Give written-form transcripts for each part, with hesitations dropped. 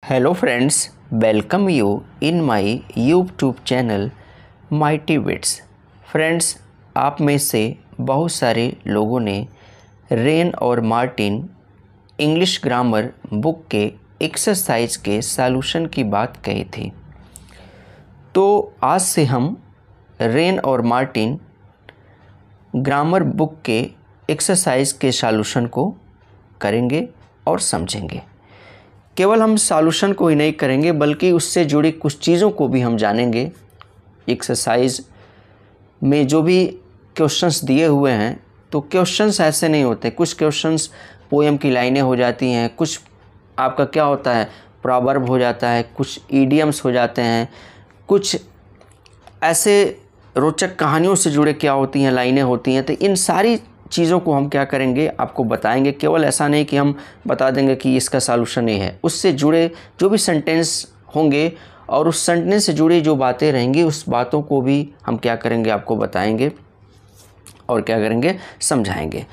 Hello friends, welcome you in my YouTube channel Mighty Bits। Friends, आप में से बहुत सारे लोगों ने रेन और मार्टिन इंग्लिश ग्रामर बुक के एक्सरसाइज के सॉल्यूशन की बात कही थी। तो आज से हम रेन और मार्टिन ग्रामर बुक के एक्सरसाइज के सॉल्यूशन को करेंगे और समझेंगे। केवल हम सॉल्यूशन को ही नहीं करेंगे बल्कि उससे जुड़ी कुछ चीज़ों को भी हम जानेंगे। एक्सरसाइज में जो भी क्वेश्चंस दिए हुए हैं, तो क्वेश्चंस ऐसे नहीं होते। कुछ क्वेश्चंस पोएम की लाइनें हो जाती हैं, कुछ आपका क्या होता है प्रॉवर्ब हो जाता है, कुछ ईडियम्स हो जाते हैं, कुछ ऐसे रोचक कहानियों से जुड़े क्या होती हैं लाइनें होती हैं। तो इन सारी चीज़ों को हम क्या करेंगे, आपको बताएंगे। केवल ऐसा नहीं कि हम बता देंगे कि इसका सॉल्यूशन ये है। उससे जुड़े जो भी सेंटेंस होंगे और उस सेंटेंस से जुड़ी जो बातें रहेंगी, उस बातों को भी हम क्या करेंगे, आपको बताएंगे और क्या करेंगे, समझाएंगे।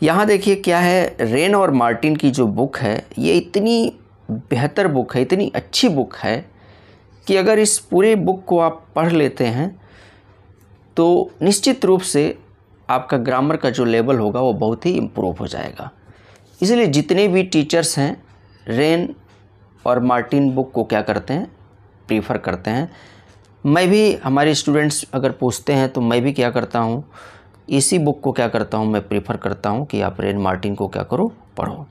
यहाँ देखिए क्या है, रेन और मार्टिन की जो बुक है ये इतनी बेहतर बुक है, इतनी अच्छी बुक है कि अगर इस पूरे बुक को आप पढ़ लेते हैं तो निश्चित रूप से आपका ग्रामर का जो लेवल होगा वो बहुत ही इम्प्रूव हो जाएगा। इसलिए जितने भी टीचर्स हैं रेन और मार्टिन बुक को क्या करते हैं, प्रीफर करते हैं। मैं भी, हमारे स्टूडेंट्स अगर पूछते हैं तो मैं भी क्या करता हूँ, इसी बुक को क्या करता हूँ, मैं प्रीफर करता हूँ कि आप रेन मार्टिन को क्या करो, पढ़ो।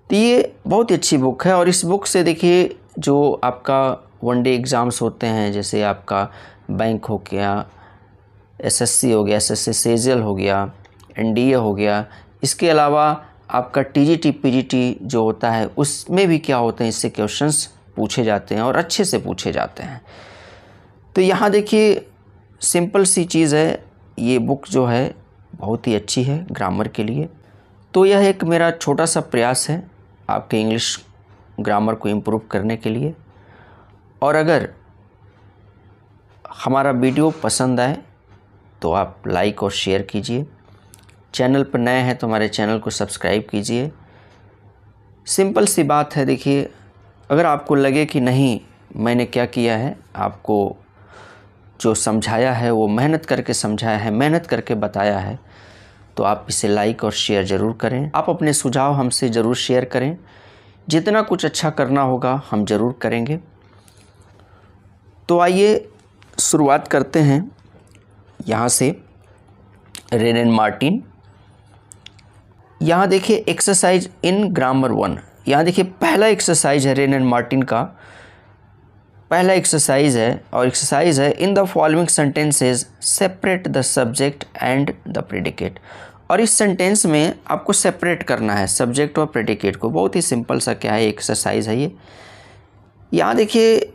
तो ये बहुत ही अच्छी बुक है। और इस बुक से देखिए जो आपका वनडे एग्ज़ाम्स होते हैं, जैसे आपका बैंक हो गया, एसएससी हो गया, एसएससी सेजल हो गया, एनडीए हो गया, इसके अलावा आपका टीजीटी पीजीटी जो होता है उसमें भी क्या होते हैं, इससे क्वेश्चंस पूछे जाते हैं और अच्छे से पूछे जाते हैं। तो यहाँ देखिए सिंपल सी चीज़ है, ये बुक जो है बहुत ही अच्छी है ग्रामर के लिए। तो यह एक मेरा छोटा सा प्रयास है आपके इंग्लिश ग्रामर को इम्प्रूव करने के लिए। और अगर हमारा वीडियो पसंद आए तो आप लाइक और शेयर कीजिए। चैनल पर नए हैं तो हमारे चैनल को सब्सक्राइब कीजिए। सिंपल सी बात है। देखिए अगर आपको लगे कि नहीं मैंने क्या किया है, आपको जो समझाया है वो मेहनत करके समझाया है, मेहनत करके बताया है, तो आप इसे लाइक और शेयर ज़रूर करें। आप अपने सुझाव हमसे ज़रूर शेयर करें। जितना कुछ अच्छा करना होगा हम ज़रूर करेंगे। तो आइए शुरुआत करते हैं यहाँ से, रेन एंड मार्टिन। यहाँ देखिए एक्सरसाइज इन ग्रामर 1। यहाँ देखिए पहला एक्सरसाइज है रेन एंड मार्टिन का, पहला एक्सरसाइज है और एक्सरसाइज है in the following sentences separate the subject and the predicate. और इस सेंटेंस में आपको सेपरेट करना है सब्जेक्ट और प्रेडिकेट को। बहुत ही सिंपल सा क्या है एक्सरसाइज है ये। यहाँ देखिए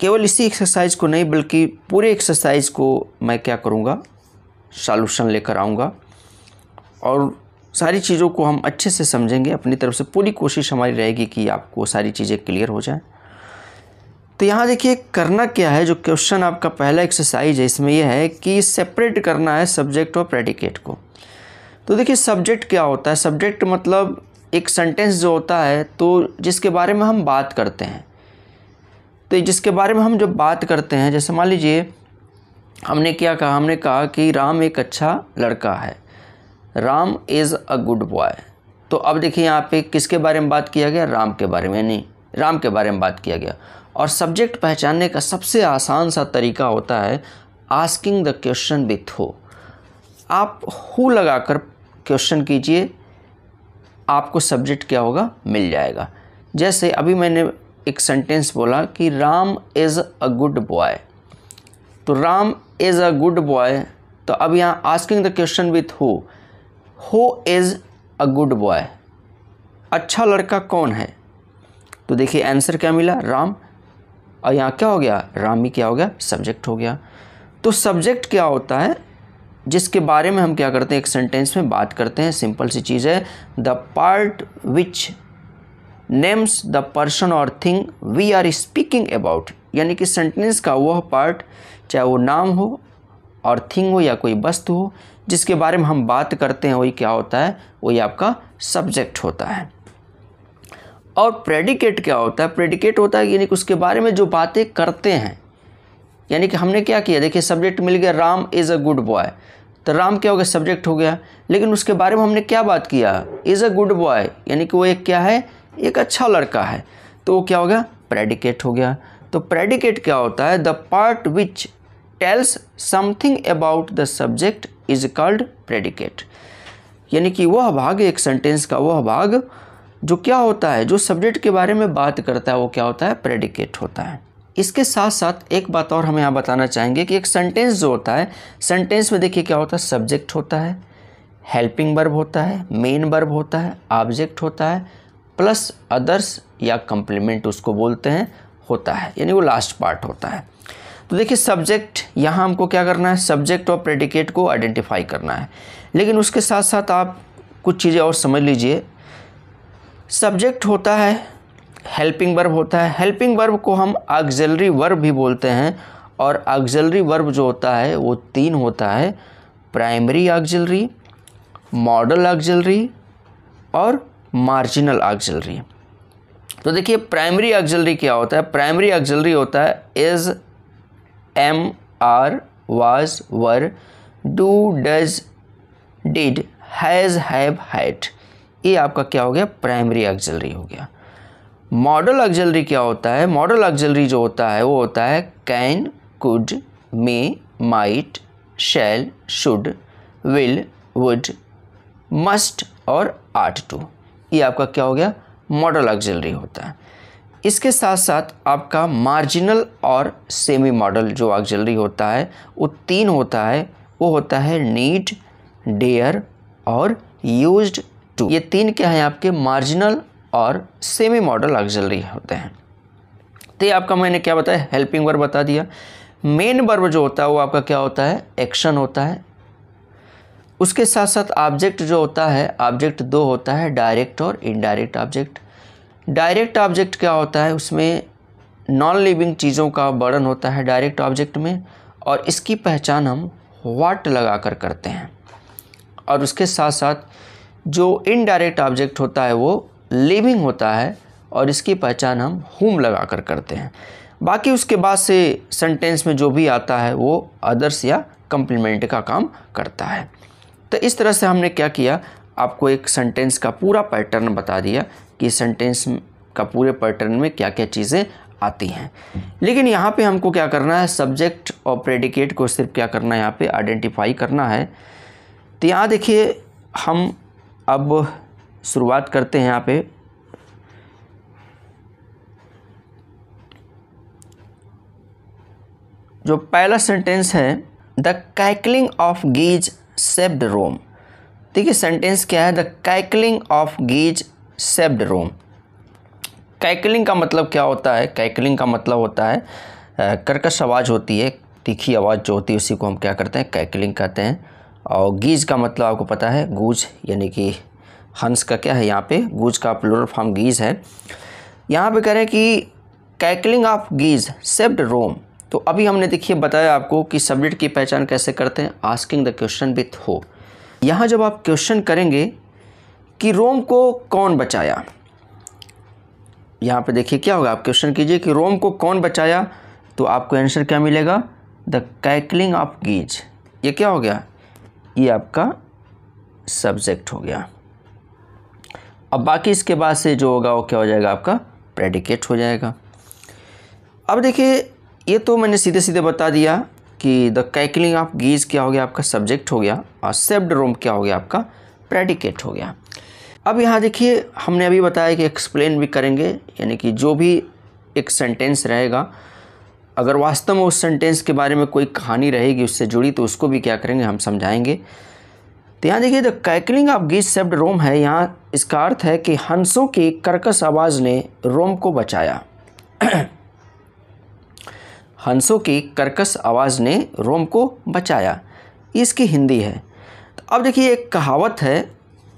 केवल इसी एक्सरसाइज को नहीं बल्कि पूरे एक्सरसाइज को मैं क्या करूँगा, सॉल्यूशन लेकर आऊँगा और सारी चीज़ों को हम अच्छे से समझेंगे। अपनी तरफ से पूरी कोशिश हमारी रहेगी कि आपको सारी चीज़ें क्लियर हो जाएं। तो यहाँ देखिए करना क्या है, जो क्वेश्चन आपका पहला एक्सरसाइज है इसमें यह है कि सेपरेट करना है सब्जेक्ट और प्रेडिकेट को। तो देखिए सब्जेक्ट क्या होता है, सब्जेक्ट मतलब एक सेंटेंस जो होता है तो जिसके बारे में हम बात करते हैं। तो जिसके बारे में हम जब बात करते हैं, जैसे मान लीजिए हमने क्या कहा, हमने कहा कि राम एक अच्छा लड़का है, Ram is a good boy. तो अब देखिए यहाँ पे किसके बारे में बात किया गया, राम के बारे में, यानी राम के बारे में बात किया गया। और सब्जेक्ट पहचानने का सबसे आसान सा तरीका होता है asking the question with who. आप हु लगाकर क्वेश्चन कीजिए, आपको सब्जेक्ट क्या होगा, मिल जाएगा। जैसे अभी मैंने एक सेंटेंस बोला कि Ram is a good boy, तो Ram is a good boy. तो अब यहाँ asking the question with who is a good boy, अच्छा लड़का कौन है। तो देखिए आंसर क्या मिला, राम। और यहाँ क्या हो गया, राम ही क्या हो गया, सब्जेक्ट हो गया। तो सब्जेक्ट क्या होता है, जिसके बारे में हम क्या करते हैं, एक सेंटेंस में बात करते हैं। सिंपल सी चीज़ है, the part which names the person और thing we are speaking about. यानी कि सेंटेंस का वह पार्ट, चाहे वो नाम हो और थिंग हो या कोई वस्तु हो, जिसके बारे में हम बात करते हैं, वही क्या होता है, वही आपका सब्जेक्ट होता है। और प्रेडिकेट क्या होता है? प्रेडिकेट होता है यानी कि उसके बारे में जो बातें करते हैं, यानी कि हमने क्या किया, देखिए सब्जेक्ट मिल गया Ram is a good boy, तो राम क्या हो गया, सब्जेक्ट हो गया, लेकिन उसके बारे में हमने क्या बात किया, इज़ अ गुड बॉय, यानी कि वो एक क्या है, एक अच्छा लड़का है, तो वो क्या हो गया, प्रेडिकेट हो गया। तो प्रेडिकेट क्या होता है, the part which tells something about the subject is called predicate, यानी कि वह भाग, एक सेंटेंस का वह भाग जो क्या होता है, जो सब्जेक्ट के बारे में बात करता है, वो क्या होता है, प्रेडिकेट होता है। इसके साथ साथ एक बात और हम यहाँ बताना चाहेंगे कि एक सेंटेंस जो होता है, सेंटेंस में देखिए क्या होता है, सब्जेक्ट होता है, हेल्पिंग वर्ब होता है, मेन वर्ब होता है, ऑब्जेक्ट होता है, प्लस अदर्स या कंप्लीमेंट उसको बोलते हैं होता है, यानी वो लास्ट पार्ट होता है। तो देखिए सब्जेक्ट, यहाँ हमको क्या करना है, सब्जेक्ट और प्रेडिकेट को आइडेंटिफाई करना है, लेकिन उसके साथ साथ आप कुछ चीज़ें और समझ लीजिए। सब्जेक्ट होता है, हेल्पिंग वर्ब होता है, हेल्पिंग वर्ब को हम ऑक्सिलरी वर्ब भी बोलते हैं, और ऑक्सिलरी वर्ब जो होता है वो 3 होता है, प्राइमरी ऑक्सिलरी, मॉडल ऑक्सिलरी और मार्जिनल ऑक्सिलरी। तो देखिए प्राइमरी ऑक्सिलरी क्या होता है, प्राइमरी ऑक्सिलरी होता है is, am, are, was, were, do, does, did, has, have, had, ये आपका क्या हो गया, प्राइमरी ऑक्सिलरी हो गया। मॉडल ऑक्सिलरी क्या होता है, मॉडल ऑक्सिलरी जो होता है वो होता है can, could, may, might, shall, should, will, would, must और आर्ट टू, ये आपका क्या हो गया, मॉडल ऑक्सिलरी होता है। इसके साथ साथ आपका मार्जिनल और सेमी मॉडल जो ऑक्सिलरी होता है वो 3 होता है, वो होता है नीड, डेयर और यूज्ड टू, ये 3 क्या है आपके, मार्जिनल और सेमी मॉडल ऑक्सिलरी होते हैं। तो ये आपका मैंने क्या बताया, हेल्पिंग वर्ब बता दिया। मेन वर्ब जो होता है वो आपका क्या होता है, एक्शन होता है। उसके साथ साथ ऑब्जेक्ट जो होता है, ऑब्जेक्ट 2 होता है, डायरेक्ट और इनडायरेक्ट ऑब्जेक्ट। डायरेक्ट ऑब्जेक्ट क्या होता है, उसमें नॉन लिविंग चीज़ों का वर्णन होता है डायरेक्ट ऑब्जेक्ट में, और इसकी पहचान हम व्हाट लगा कर करते हैं। और उसके साथ साथ जो इनडायरेक्ट ऑब्जेक्ट होता है वो लिविंग होता है, और इसकी पहचान हम whom लगा कर करते हैं। बाकी उसके बाद से सेंटेंस में जो भी आता है वो अदर्स या कंप्लीमेंट का काम करता है। तो इस तरह से हमने क्या किया, आपको एक सेंटेंस का पूरा पैटर्न बता दिया कि सेंटेंस का पूरे पैटर्न में क्या क्या चीज़ें आती हैं। लेकिन यहाँ पे हमको क्या करना है, सब्जेक्ट और प्रेडिकेट को सिर्फ क्या करना है, यहाँ पे आइडेंटिफाई करना है। तो यहाँ देखिए हम अब शुरुआत करते हैं। यहाँ पे जो पहला सेंटेंस है, द कैकलिंग ऑफ गीज सेव्ड रोम। देखिए सेंटेंस क्या है, द कैकलिंग ऑफ गीज सेव्ड रोम। कैकलिंग का मतलब क्या होता है, कैकलिंग का मतलब होता है कर्कश आवाज़ होती है, तीखी आवाज़ जो होती है उसी को हम क्या करते हैं, कैकलिंग कहते हैं। और गीज का मतलब आपको पता है, गूज, यानी कि हंस का क्या है, यहाँ पे गूज का प्लूरल फॉर्म गीज है। यहाँ पे कह रहे हैं कि कैकलिंग ऑफ गीज सेव्ड रोम। तो अभी हमने देखिए बताया आपको कि सब्जेक्ट की पहचान कैसे करते हैं, आस्किंग द क्वेश्चन विथ हो। यहाँ जब आप क्वेश्चन करेंगे कि रोम को कौन बचाया, यहाँ पे देखिए क्या होगा, आप क्वेश्चन कीजिए कि रोम को कौन बचाया, तो आपको आंसर क्या मिलेगा, द कैकलिंग ऑफ गीज। ये क्या हो गया, ये आपका सब्जेक्ट हो गया। अब बाकी इसके बाद से जो होगा वो क्या हो जाएगा, आपका प्रेडिकेट हो जाएगा। अब देखिए ये तो मैंने सीधे सीधे बता दिया कि द कैकलिंग ऑफ गीज क्या हो गया, आपका सब्जेक्ट हो गया, और सेव्ड रोम क्या हो गया, आपका प्रेडिकेट हो गया। अब यहाँ देखिए हमने अभी बताया कि एक्सप्लेन भी करेंगे, यानी कि जो भी एक सेंटेंस रहेगा, अगर वास्तव में उस सेंटेंस के बारे में कोई कहानी रहेगी उससे जुड़ी, तो उसको भी क्या करेंगे, हम समझाएंगे। तो यहाँ देखिए द कैकलिंग ऑफ गीज सेव्ड रोम है, यहाँ इसका अर्थ है कि हंसों की कर्कश आवाज़ ने रोम को बचाया। हंसों की कर्कश आवाज़ ने रोम को बचाया, इसकी हिंदी है। तो अब देखिए एक कहावत है,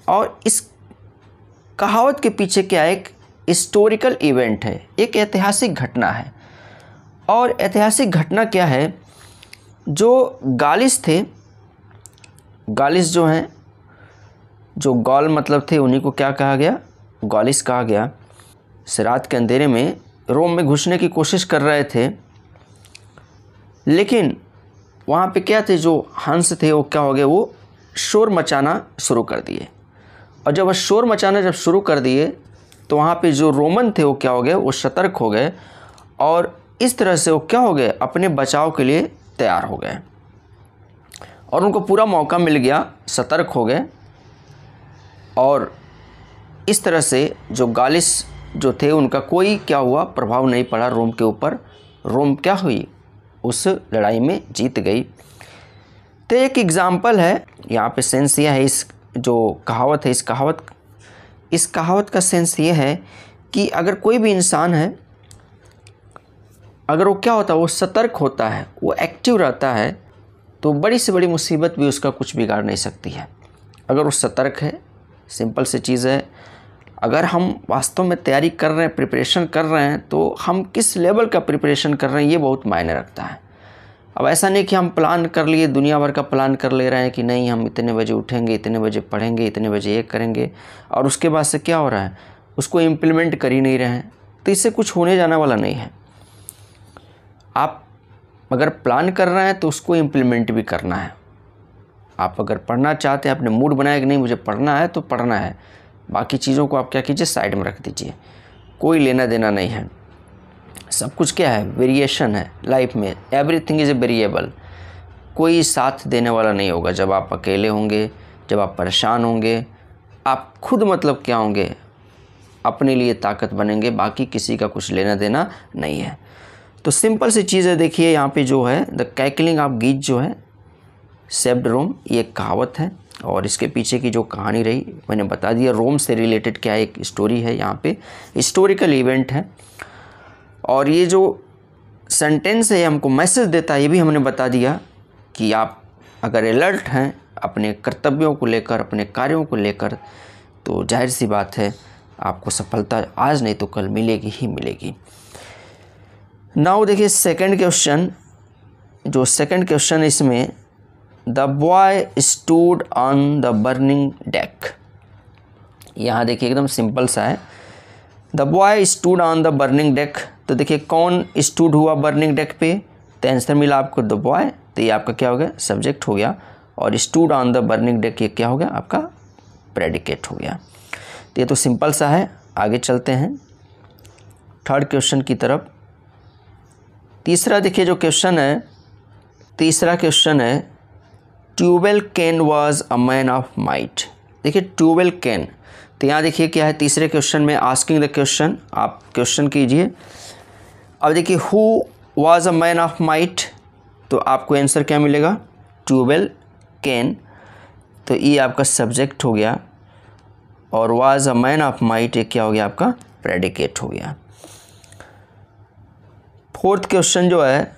और इस कहावत के पीछे क्या एक हिस्टोरिकल इवेंट है, एक ऐतिहासिक घटना है। और ऐतिहासिक घटना क्या है, जो गालिस थे, गालिस जो हैं, जो गॉल मतलब थे, उन्हीं को क्या कहा गया, गॉलिस कहा गया। रात के अंधेरे में रोम में घुसने की कोशिश कर रहे थे, लेकिन वहाँ पे क्या थे, जो हंस थे वो क्या हो गए, वो शोर मचाना शुरू कर दिए। और जब वो शोर मचाना जब शुरू कर दिए तो वहाँ पे जो रोमन थे वो क्या हो गए, वो सतर्क हो गए और इस तरह से वो क्या हो गए, अपने बचाव के लिए तैयार हो गए और उनको पूरा मौका मिल गया, सतर्क हो गए। और इस तरह से जो गालिस जो थे उनका कोई क्या हुआ, प्रभाव नहीं पड़ा रोम के ऊपर। रोम क्या हुई, उस लड़ाई में जीत गई। तो एक एग्ज़ाम्पल है यहाँ पे, सेंस यह है, इस जो कहावत है, इस कहावत का सेंस ये है कि अगर कोई भी इंसान है, अगर वो क्या होता है, वो सतर्क होता है, वो एक्टिव रहता है, तो बड़ी से बड़ी मुसीबत भी उसका कुछ बिगाड़ नहीं सकती है। अगर वो सतर्क है, सिंपल सी चीज़ है। अगर हम वास्तव में तैयारी कर रहे हैं, प्रिपरेशन कर रहे हैं, तो हम किस लेवल का प्रिपरेशन कर रहे हैं ये बहुत मायने रखता है। अब ऐसा नहीं कि हम प्लान कर लिए, दुनिया भर का प्लान कर ले रहे हैं कि नहीं हम इतने बजे उठेंगे, इतने बजे पढ़ेंगे, इतने बजे ये करेंगे, और उसके बाद से क्या हो रहा है, उसको इम्प्लीमेंट कर ही नहीं रहे हैं, तो इससे कुछ होने जाने वाला नहीं है। आप अगर प्लान कर रहे हैं तो उसको इम्प्लीमेंट भी करना है। आप अगर पढ़ना चाहते हैं, आपने मूड बनाया कि नहीं मुझे पढ़ना है, तो पढ़ना है। बाकी चीज़ों को आप क्या कीजिए, साइड में रख दीजिए, कोई लेना देना नहीं है। सब कुछ क्या है, वेरिएशन है लाइफ में, एवरीथिंग इज़ ए वेरिएबल। कोई साथ देने वाला नहीं होगा जब आप अकेले होंगे, जब आप परेशान होंगे, आप खुद मतलब क्या होंगे, अपने लिए ताकत बनेंगे, बाकी किसी का कुछ लेना देना नहीं है। तो सिंपल सी चीज़ है, देखिए यहाँ पे जो है, द कैकलिंग ऑफ गीज जो है सेव्ड रोम, ये कहावत है और इसके पीछे की जो कहानी रही मैंने बता दिया। रोम से रिलेटेड क्या एक स्टोरी है, यहाँ पे हिस्टोरिकल इवेंट है। और ये जो सेंटेंस है हमको मैसेज देता है, ये भी हमने बता दिया कि आप अगर अलर्ट हैं अपने कर्तव्यों को लेकर, अपने कार्यों को लेकर, तो जाहिर सी बात है आपको सफलता आज नहीं तो कल मिलेगी ही मिलेगी। नाउ देखिए सेकंड क्वेश्चन, जो सेकंड क्वेश्चन इसमें, the boy stood on the burning deck. यहाँ देखिए एकदम सिंपल सा है, the boy stood on the burning deck. तो देखिए कौन स्टूड हुआ बर्निंग डेक पे, तो आंसर मिला आपको द बॉय, तो ये आपका क्या हो गया, सब्जेक्ट हो गया। और stood on the burning deck ये क्या हो गया, आपका प्रेडिकेट हो गया। तो ये तो सिंपल सा है। आगे चलते हैं थर्ड क्वेश्चन की तरफ। तीसरा देखिए जो क्वेश्चन है, तीसरा क्वेश्चन है, Tubal Cain was a man of might. देखिए ट्यूबेल केन, तो यहाँ देखिए क्या है, तीसरे क्वेश्चन में आस्किंग द क्वेश्चन, आप क्वेश्चन कीजिए। अब देखिए who was a man of might, तो आपको आंसर क्या मिलेगा, ट्यूबेल केन, तो ये आपका सब्जेक्ट हो गया। और was a man of might ये क्या हो गया, आपका प्रेडिकेट हो गया। फोर्थ क्वेश्चन जो है,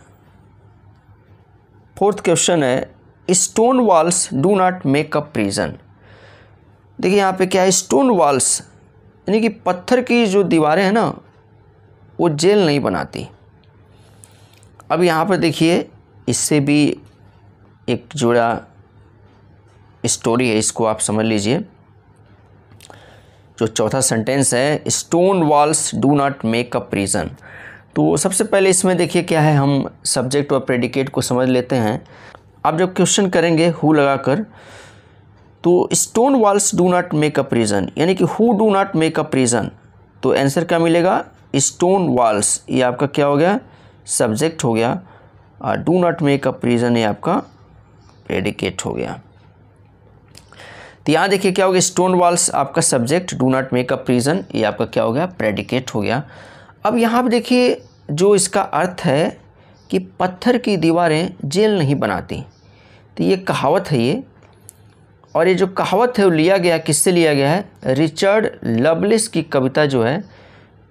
फोर्थ क्वेश्चन है, stone walls do not make a prison. देखिए यहाँ पे क्या है, स्टोन वॉल्स यानी कि पत्थर की जो दीवारें हैं ना, वो जेल नहीं बनाती। अब यहाँ पर देखिए इससे भी एक जुड़ा स्टोरी है, इसको आप समझ लीजिए। जो चौथा सेंटेंस है, stone walls do not make a prison, तो सबसे पहले इसमें देखिए क्या है, हम सब्जेक्ट और प्रेडिकेट को समझ लेते हैं। आप जब क्वेश्चन करेंगे हु लगाकर, तो stone walls do not make a prison यानी कि who do not make a prison, तो आंसर क्या मिलेगा, स्टोन वॉल्स, ये आपका क्या हो गया, सब्जेक्ट हो गया। और do not make a prison ये आपका प्रेडिकेट हो गया। तो यहाँ देखिए क्या हो गया, स्टोन वॉल्स आपका subject, do not make a prison ये आपका क्या हो गया, प्रेडिकेट हो गया। अब यहाँ पर देखिए जो इसका अर्थ है कि पत्थर की दीवारें जेल नहीं बनाती, तो ये कहावत है ये। और ये जो कहावत है वो लिया गया, किससे लिया गया है, रिचर्ड लवलिस की कविता जो है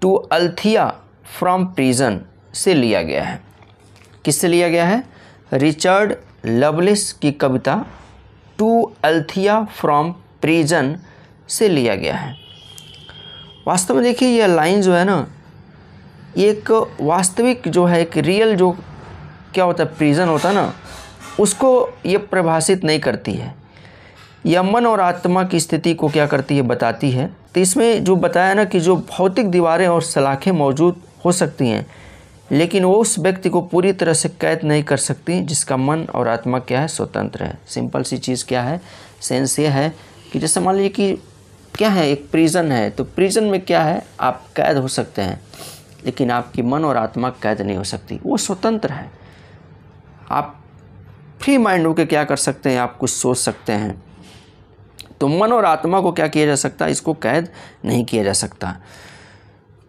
टू अल्थिया फ्रॉम प्रिजन से लिया गया है। किससे लिया गया है, रिचर्ड लवलिस की कविता टू अल्थिया फ्रॉम प्रिजन से लिया गया है। वास्तव में देखिए ये लाइन जो है ना, एक वास्तविक जो है, एक रियल जो क्या होता है प्रिजन होता है ना, उसको ये परिभाषित नहीं करती है। यह मन और आत्मा की स्थिति को क्या करती है, बताती है। तो इसमें जो बताया ना कि जो भौतिक दीवारें और सलाखें मौजूद हो सकती हैं, लेकिन वो उस व्यक्ति को पूरी तरह से कैद नहीं कर सकती जिसका मन और आत्मा क्या है, स्वतंत्र है। सिंपल सी चीज़ क्या है, सेंस ये है कि जैसे मान लीजिए कि क्या है, एक प्रिजन है, तो प्रिजन में क्या है, आप कैद हो सकते हैं, लेकिन आपकी मन और आत्मा कैद नहीं हो सकती, वो स्वतंत्र है। आप फ्री माइंड होकर क्या कर सकते हैं, आप कुछ सोच सकते हैं। तो मन और आत्मा को क्या किया जा सकता है, इसको कैद नहीं किया जा सकता।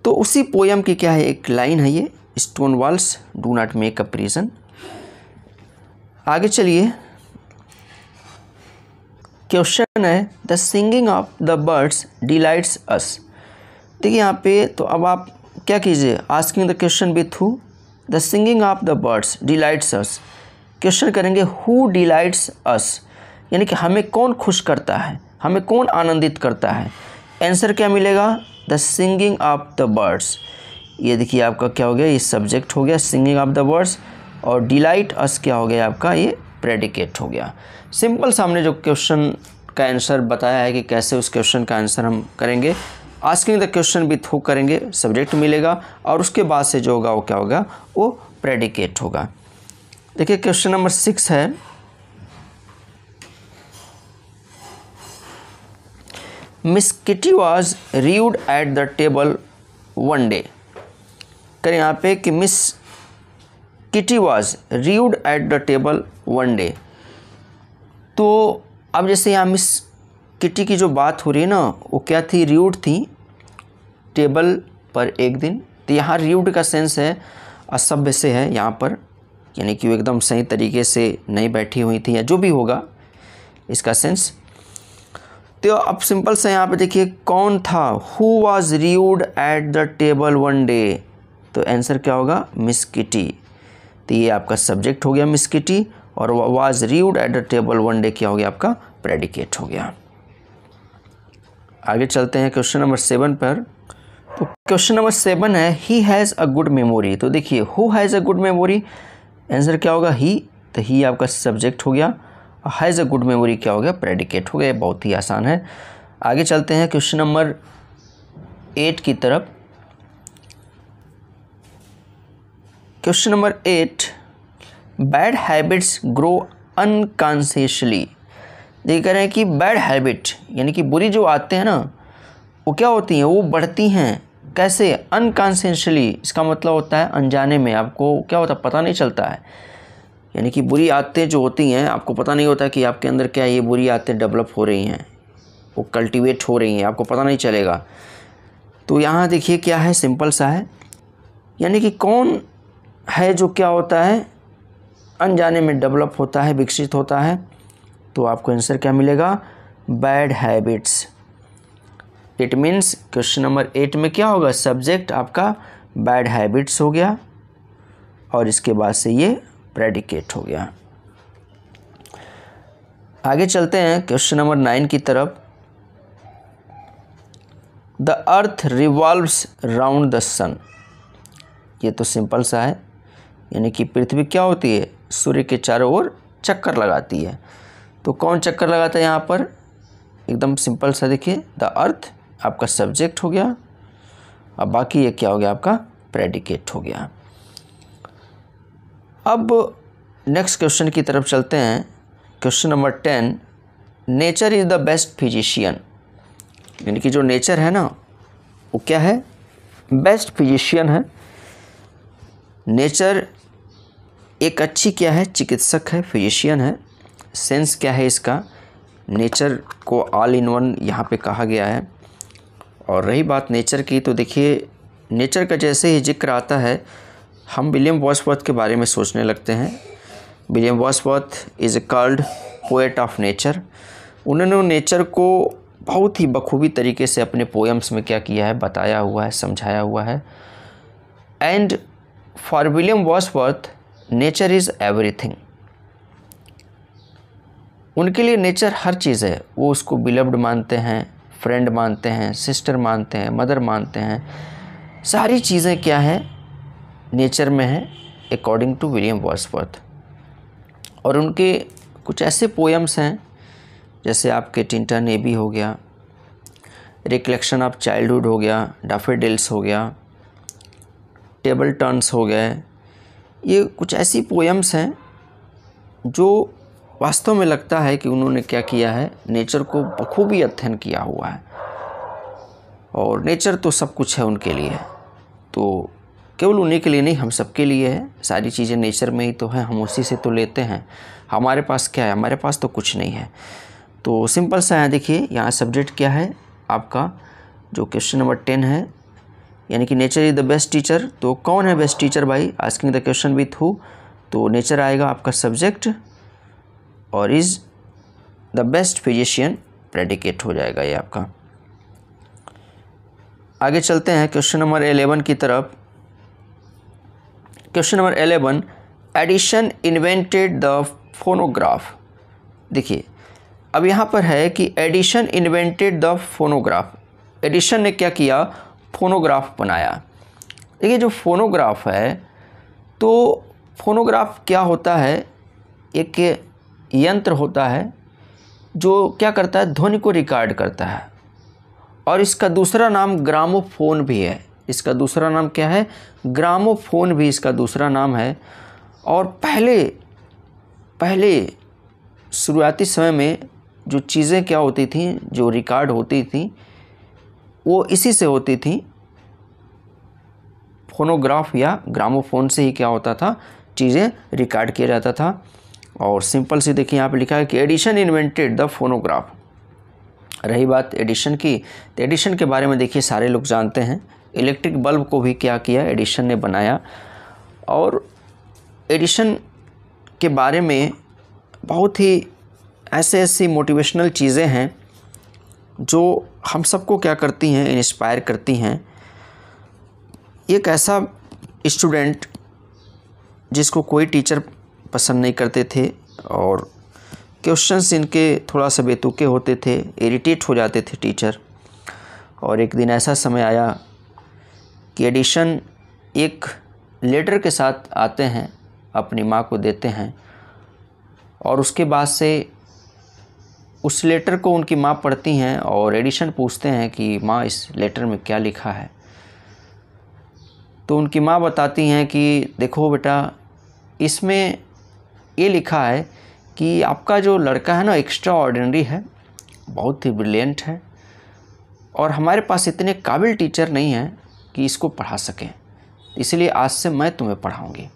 तो उसी पोयम की क्या है, एक लाइन है ये, stone walls do not make a prison. आगे चलिए, क्वेश्चन है the singing of the birds delights us. देखिए यहाँ पे, तो अब आप क्या कीजिए, asking the question with who, the singing of the birds delights us. Question करेंगे हु डिलाइट्स अस, यानी कि हमें कौन खुश करता है, हमें कौन आनंदित करता है। आंसर क्या मिलेगा, the singing of the birds. ये देखिए आपका क्या हो गया, ये सब्जेक्ट हो गया सिंगिंग ऑफ द बर्ड्स, और डिलाइट अस क्या हो गया आपका, ये प्रेडिकेट हो गया। सिंपल सामने जो क्वेश्चन का आंसर बताया है कि कैसे उस क्वेश्चन का आंसर हम करेंगे, asking the question with who करेंगे, सब्जेक्ट मिलेगा, और उसके बाद से जो होगा वो क्या होगा, वो प्रेडिकेट होगा। देखिए क्वेश्चन नंबर 6 है, Miss Kitty was rude at the table one day. करें यहाँ पे कि Miss Kitty was rude at the table one day. तो अब जैसे यहाँ मिस किटी की जो बात हो रही है ना, वो क्या थी, रीव्ड थी टेबल पर एक दिन। तो यहाँ रीव्ड का सेंस है असभ्य से है यहाँ पर, यानी कि वो एकदम सही तरीके से नहीं बैठी हुई थी, या जो भी होगा इसका सेंस। तो अब सिंपल से यहाँ पे देखिए कौन था, who was rude at the table one day. तो आंसर क्या होगा, मिस किटी। तो ये आपका सब्जेक्ट हो गया मिस किटी, और was rude at the table one day क्या हो गया, आपका प्रेडिकेट हो गया। आगे चलते हैं क्वेश्चन नंबर 7 पर। तो क्वेश्चन नंबर 7 है he has a good memory. तो देखिए who has a good memory, answer क्या होगा, ही। तो ही आपका सब्जेक्ट हो गया, हैज़ अ गुड मेमोरी क्या हो गया, प्रेडिकेट हो गया। बहुत ही आसान है। आगे चलते हैं क्वेश्चन नंबर 8 की तरफ। Question number 8, bad habits grow unconsciously. ये कह रहे हैं कि बैड हैबिट यानी कि बुरी जो आते हैं ना, वो क्या होती हैं, वो बढ़ती हैं कैसे, अनकॉन्शियसली। इसका मतलब होता है अनजाने में, आपको क्या होता है, पता नहीं चलता है। यानी कि बुरी आदतें जो होती हैं, आपको पता नहीं होता कि आपके अंदर क्या ये बुरी आदतें डेवलप हो रही हैं, वो कल्टीवेट हो रही हैं, आपको पता नहीं चलेगा। तो यहाँ देखिए क्या है, सिंपल सा है, यानी कि कौन है जो क्या होता है, अनजाने में डेवलप होता है, विकसित होता है। तो आपको आंसर क्या मिलेगा, bad habits. It means question number 8 में क्या होगा, सब्जेक्ट आपका बैड हैबिट्स हो गया, और इसके बाद से ये प्रेडिकेट हो गया। आगे चलते हैं क्वेश्चन नंबर 9 की तरफ। The earth revolves round the sun. ये तो सिंपल सा है, यानी कि पृथ्वी क्या होती है, सूर्य के चारों ओर चक्कर लगाती है। तो कौन चक्कर लगाता है यहाँ पर, एकदम सिंपल सा देखिए, द अर्थ आपका सब्जेक्ट हो गया, अब बाकी ये क्या हो गया, आपका प्रेडिकेट हो गया। अब नेक्स्ट क्वेश्चन की तरफ चलते हैं। Question number 10, nature is the best physician. यानी कि जो नेचर है ना, वो क्या है, बेस्ट फिजिशियन है। नेचर एक अच्छी क्या है, चिकित्सक है, फिजिशियन है। सेंस क्या है इसका, नेचर को ऑल इन वन यहाँ पे कहा गया है। और रही बात नेचर की, तो देखिए नेचर का जैसे ही जिक्र आता है, हम विलियम वर्ड्सवर्थ के बारे में सोचने लगते हैं। William Wordsworth is called poet of nature. उन्होंने नेचर को बहुत ही बखूबी तरीके से अपने पोएम्स में क्या किया है, बताया हुआ है, समझाया हुआ है। And for William Wordsworth nature is everything. उनके लिए नेचर हर चीज़ है। वो उसको बिलव्ड मानते हैं, फ्रेंड मानते हैं, सिस्टर मानते हैं, मदर मानते हैं। सारी चीज़ें क्या है, नेचर में है, अकॉर्डिंग टू विलियम वर्ड्सवर्थ। और उनके कुछ ऐसे पोएम्स हैं, जैसे आपके टिंटन एबी हो गया, रिकलेक्शन ऑफ चाइल्डहुड हो गया, डैफोडिल्स हो गया, टेबल टर्न्स हो गए। ये कुछ ऐसी पोएम्स हैं जो वास्तव में लगता है कि उन्होंने क्या किया है, नेचर को बखूबी अध्ययन किया हुआ है। और नेचर तो सब कुछ है उनके लिए, तो केवल उन्हीं के लिए नहीं, हम सबके लिए है। सारी चीज़ें नेचर में ही तो हैं, हम उसी से तो लेते हैं। हमारे पास क्या है, हमारे पास तो कुछ नहीं है। तो सिंपल सा है, देखिए यहाँ सब्जेक्ट क्या है आपका, जो क्वेश्चन नंबर 10 है, यानी कि nature is the best teacher. तो कौन है बेस्ट टीचर भाई, asking the question with who, तो नेचर आएगा आपका सब्जेक्ट और is the best physician predicate हो जाएगा ये आपका। आगे चलते हैं क्वेश्चन नंबर 11 की तरफ। Question number 11, Edison invented the phonograph. देखिए अब यहाँ पर है कि Edison invented the phonograph. Edison ने क्या किया, फोनोग्राफ बनाया। देखिए जो फोनोग्राफ है, तो फोनोग्राफ क्या होता है, एक यंत्र होता है जो क्या करता है, ध्वनि को रिकॉर्ड करता है। और इसका दूसरा नाम ग्रामोफोन भी है। इसका दूसरा नाम क्या है, ग्रामोफोन भी इसका दूसरा नाम है। और पहले शुरुआती समय में जो चीज़ें क्या होती थी, जो रिकॉर्ड होती थी, वो इसी से होती थी, फोनोग्राफ या ग्रामोफोन से ही क्या होता था, चीज़ें रिकॉर्ड किया जाता था। और सिंपल सी देखिए यहाँ पे लिखा है कि एडिशन इन्वेंटेड द फोनोग्राफ। रही बात एडिशन की, तो एडिशन के बारे में देखिए सारे लोग जानते हैं। इलेक्ट्रिक बल्ब को भी क्या किया, एडिशन ने बनाया। और एडिशन के बारे में बहुत ही ऐसी मोटिवेशनल चीज़ें हैं जो हम सबको क्या करती हैं, इंस्पायर करती हैं। एक ऐसा स्टूडेंट जिसको कोई टीचर पसंद नहीं करते थे और क्वेश्चंस इनके थोड़ा सा बेतुके होते थे, इरिटेट हो जाते थे टीचर। और एक दिन ऐसा समय आया कि एडिशन एक लेटर के साथ आते हैं, अपनी माँ को देते हैं। और उसके बाद से उस लेटर को उनकी माँ पढ़ती हैं और एडिशन पूछते हैं कि माँ इस लेटर में क्या लिखा है। तो उनकी माँ बताती हैं कि देखो बेटा, इसमें ये लिखा है कि आपका जो लड़का है ना, एक्स्ट्रा ऑर्डिनरी है, बहुत ही ब्रिलियंट है, और हमारे पास इतने काबिल टीचर नहीं हैं कि इसको पढ़ा सकें, इसलिए आज से मैं तुम्हें पढ़ाऊँगी।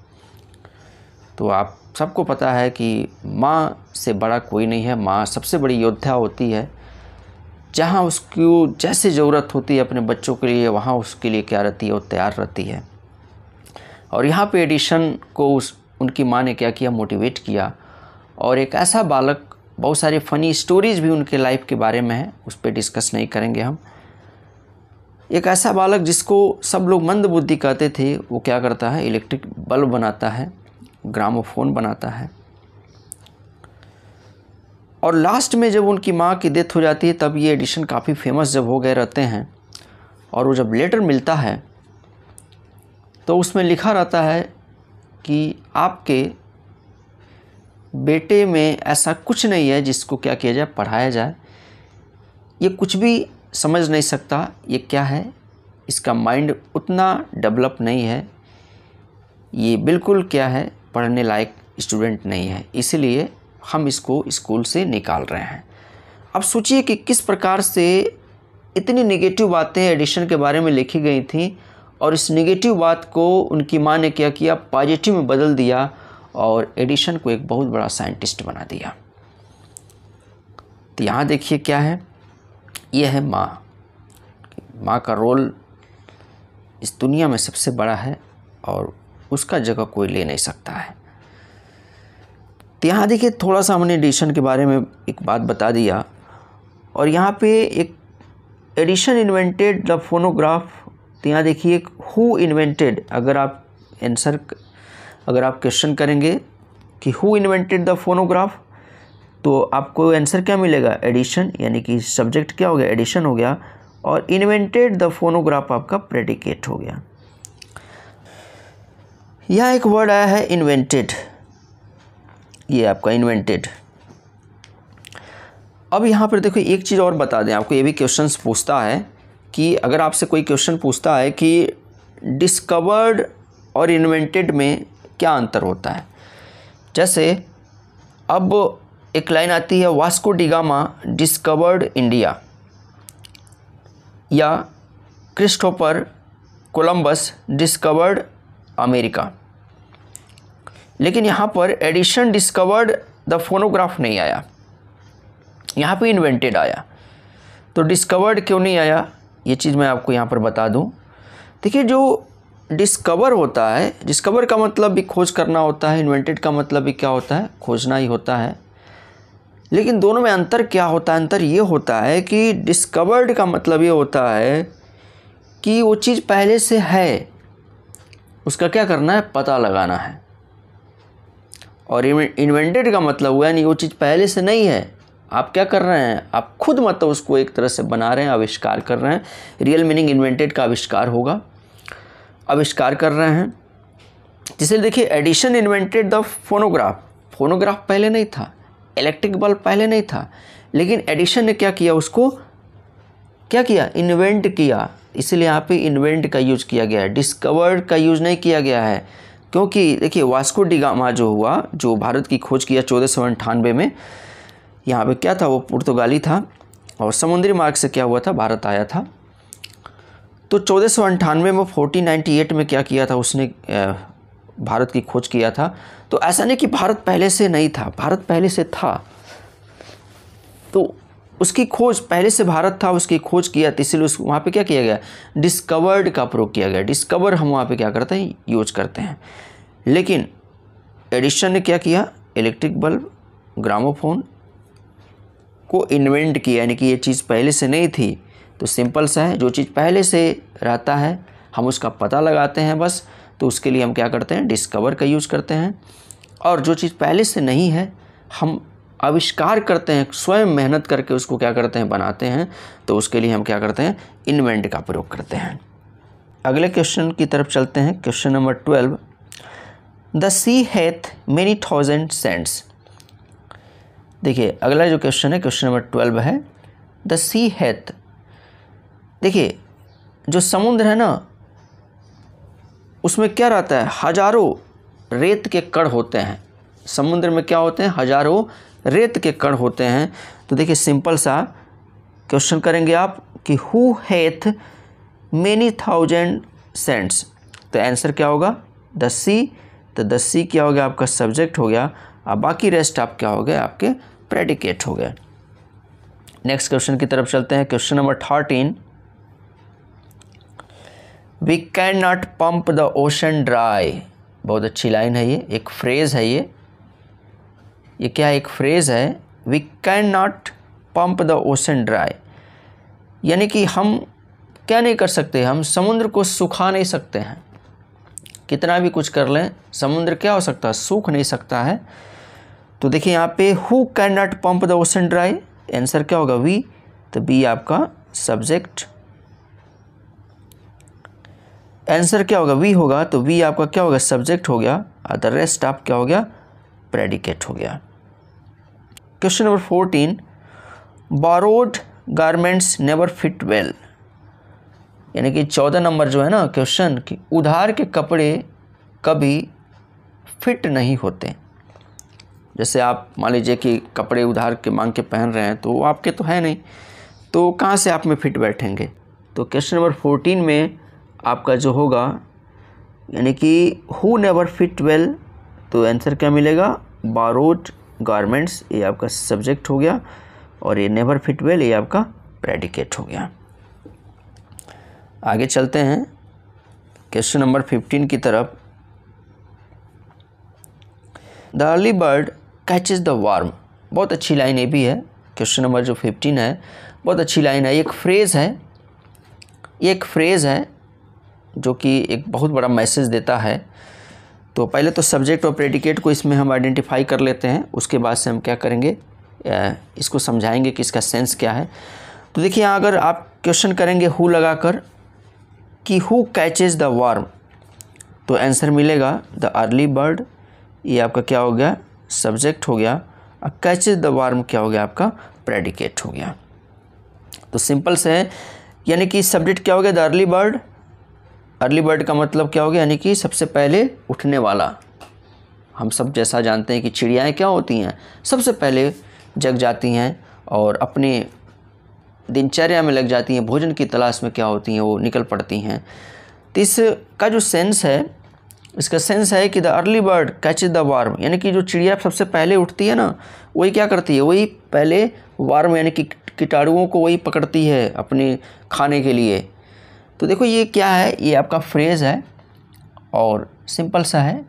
तो आप सबको पता है कि माँ से बड़ा कोई नहीं है। माँ सबसे बड़ी योद्धा होती है। जहाँ उसको जैसे ज़रूरत होती है अपने बच्चों के लिए, वहाँ उसके लिए क्या रहती है, वो तैयार रहती है। और यहाँ पे एडिशन को उनकी माँ ने क्या किया, मोटिवेट किया। और एक ऐसा बालक, बहुत सारे फ़नी स्टोरीज़ भी उनके लाइफ के बारे में है, उस पर डिस्कस नहीं करेंगे हम। एक ऐसा बालक जिसको सब लोग मंदबुद्धि कहते थे, वो क्या करता है, इलेक्ट्रिक बल्ब बनाता है, ग्रामोफोन बनाता है। और लास्ट में जब उनकी माँ की डेथ हो जाती है, तब ये एडिशन काफ़ी फेमस जब हो गए रहते हैं। और वो जब लेटर मिलता है तो उसमें लिखा रहता है कि आपके बेटे में ऐसा कुछ नहीं है जिसको क्या किया जाए, पढ़ाया जाए। ये कुछ भी समझ नहीं सकता, ये क्या है, इसका माइंड उतना डेवलप नहीं है, ये बिल्कुल क्या है, पढ़ने लायक स्टूडेंट नहीं है, इसलिए हम इसको स्कूल से निकाल रहे हैं। अब सोचिए कि किस प्रकार से इतनी नेगेटिव बातें एडिशन के बारे में लिखी गई थी, और इस नेगेटिव बात को उनकी माँ ने क्या किया, पॉजिटिव में बदल दिया और एडिशन को एक बहुत बड़ा साइंटिस्ट बना दिया। तो यहाँ देखिए क्या है, ये है माँ। माँ का रोल इस दुनिया में सबसे बड़ा है और उसका जगह कोई ले नहीं सकता है। तो यहाँ देखिए थोड़ा सा हमने एडिशन के बारे में एक बात बता दिया। और यहाँ पे एक एडिशन इन्वेंटेड द फोनोग्राफ। तो यहाँ देखिए हु इन्वेंटेड, अगर आप क्वेश्चन करेंगे कि हु इन्वेंटेड द फोनोग्राफ, तो आपको आंसर क्या मिलेगा, एडिशन, यानी कि सब्जेक्ट क्या हो गया, एडिशन हो गया। और इन्वेंटेड द फोनोग्राफ आपका प्रेडिकेट हो गया। यहाँ एक वर्ड आया है इन्वेंटेड, ये आपका इन्वेंटेड। अब यहाँ पर देखो एक चीज़ और बता दें आपको, ये भी क्वेश्चंस पूछता है कि अगर आपसे कोई क्वेश्चन पूछता है कि डिस्कवर्ड और इन्वेंटेड में क्या अंतर होता है। जैसे अब एक लाइन आती है, Vasco D gamma discovered India, या क्रिस्टोफर कोलंबस डिस्कवर्ड अमेरिका। लेकिन यहाँ पर एडिशन डिस्कवर्ड द फोनोग्राफ नहीं आया, यहाँ पे इन्वेंटेड आया। तो डिस्कवर्ड क्यों नहीं आया, ये चीज़ मैं आपको यहाँ पर बता दूँ। देखिए जो डिस्कवर होता है, डिस्कवर का मतलब भी खोज करना होता है, इन्वेंटेड का मतलब भी क्या होता है, खोजना ही होता है। लेकिन दोनों में अंतर क्या होता है, अंतर ये होता है कि डिस्कवर्ड का मतलब ये होता है कि वो चीज़ पहले से है, उसका क्या करना है, पता लगाना है। और इन्वेंटेड का मतलब हुआ नहीं, वो चीज़ पहले से नहीं है, आप क्या कर रहे हैं, आप खुद मतलब उसको एक तरह से बना रहे हैं, आविष्कार कर रहे हैं। रियल मीनिंग इन्वेंटेड का आविष्कार होगा, आविष्कार कर रहे हैं। जैसे देखिए Edison invented the phonograph, phonograph पहले नहीं था, इलेक्ट्रिक बल्ब पहले नहीं था, लेकिन एडिशन ने क्या किया, उसको क्या किया, इन्वेंट किया। इसलिए यहाँ पे इन्वेंट का यूज़ किया गया है, डिस्कवर्ड का यूज़ नहीं किया गया है। क्योंकि देखिए वास्को डी गामा जो हुआ, जो भारत की खोज किया 1498 में, यहाँ पे क्या था, वो पुर्तगाली था और समुद्री मार्ग से क्या हुआ था, भारत आया था। तो 1498 में 1498 में क्या किया था उसने, भारत की खोज किया था। तो ऐसा नहीं कि भारत पहले से नहीं था, भारत पहले से था, तो उसकी खोज पहले से भारत था, उसकी खोज किया, तो इसलिए उस वहाँ पे क्या किया गया, डिस्कवर्ड का प्रयोग किया गया। डिस्कवर हम वहाँ पे क्या करते हैं, यूज करते हैं। लेकिन एडिशन ने क्या किया, इलेक्ट्रिक बल्ब, ग्रामोफोन को इन्वेंट किया, यानी कि ये चीज़ पहले से नहीं थी। तो सिंपल सा है, जो चीज़ पहले से रहता है हम उसका पता लगाते हैं बस, तो उसके लिए हम क्या करते हैं, डिस्कवर का यूज़ करते हैं। और जो चीज़ पहले से नहीं है हम आविष्कार करते हैं, स्वयं मेहनत करके उसको क्या करते हैं, बनाते हैं, तो उसके लिए हम क्या करते हैं, इन्वेंट का प्रयोग करते हैं। अगले क्वेश्चन की तरफ चलते हैं, question number 12। The sea hath many thousand sands. देखिए अगला जो क्वेश्चन है, क्वेश्चन नंबर 12 है, द सी हैथ। देखिए जो समुद्र है ना, उसमें क्या रहता है, हजारों रेत के कण होते हैं। समुद्र में क्या होते हैं, हजारों रेत के कण होते हैं। तो देखिए सिंपल सा क्वेश्चन करेंगे आप कि who hath many thousand sands. तो आंसर क्या होगा, द सी। तो द सी क्या हो गया, आपका सब्जेक्ट हो गया, अब बाकी रेस्ट आप क्या हो गए, आपके प्रेडिकेट हो गए। नेक्स्ट क्वेश्चन की तरफ चलते हैं, question number 13। We cannot pump the ocean dry. बहुत अच्छी लाइन है, ये एक फ्रेज़ है, ये क्या है, एक फ्रेज़ है। We cannot pump the ocean dry, यानी कि हम क्या नहीं कर सकते, हम समुद्र को सुखा नहीं सकते हैं। कितना भी कुछ कर लें, समुद्र क्या हो सकता है, सूख नहीं सकता है। तो देखिए यहाँ पे who can not pump the ocean dry, answer क्या होगा, वी। तो बी आपका सब्जेक्ट, आंसर क्या होगा, वी होगा। तो वी आपका क्या होगा, सब्जेक्ट हो गया, और द रेस्ट आप क्या हो गया, प्रेडिकेट हो गया। Question number 14। Borrowed garments never fit well, यानी कि 14 नंबर जो है ना क्वेश्चन, कि उधार के कपड़े कभी फिट नहीं होते। जैसे आप मान लीजिए कि कपड़े उधार के मांग के पहन रहे हैं, तो वो आपके तो है नहीं, तो कहाँ से आप में फिट बैठेंगे। तो क्वेश्चन नंबर 14 में आपका जो होगा, यानी कि हु नेवर फिट वेल, तो आंसर क्या मिलेगा, बोरोड गारमेंट्स, ये आपका सब्जेक्ट हो गया, और ये नेवर फिट वेल ये आपका प्रेडिकेट हो गया। आगे चलते हैं क्वेश्चन नंबर 15 की तरफ। The early bird catches the worm. बहुत अच्छी लाइन ये भी है, क्वेश्चन नंबर जो 15 है, बहुत अच्छी लाइन है। एक फ्रेज़ है, एक फ्रेज़ है जो कि एक बहुत बड़ा मैसेज देता है। तो पहले तो सब्जेक्ट और प्रेडिकेट को इसमें हम आइडेंटिफाई कर लेते हैं, उसके बाद से हम क्या करेंगे, इसको समझाएंगे कि इसका सेंस क्या है। तो देखिए यहाँ अगर आप क्वेश्चन करेंगे हु लगाकर कि हु कैचेस द वर्म, तो आंसर मिलेगा द अर्ली बर्ड, ये आपका क्या हो गया, सब्जेक्ट हो गया, कैचेज द वार्म क्या हो गया आपका, प्रेडिकेट हो गया। तो सिंपल से है, यानी कि सब्जेक्ट क्या हो गया, the early bird. Early bird का मतलब क्या हो गया, यानी कि सबसे पहले उठने वाला। हम सब जैसा जानते हैं कि चिड़ियाएँ क्या होती हैं, सबसे पहले जग जाती हैं और अपने दिनचर्या में लग जाती हैं, भोजन की तलाश में क्या होती हैं, वो निकल पड़ती हैं। तो इसका जो सेंस है, इसका सेंस है कि the early bird catches the warm, यानी कि जो चिड़िया सबसे पहले उठती है ना, वही क्या करती है, वही पहले वार्म यानी कि कीटाणुओं को वही पकड़ती है अपने खाने के लिए। तो देखो ये क्या है, ये आपका फ्रेज़ है और सिंपल सा है।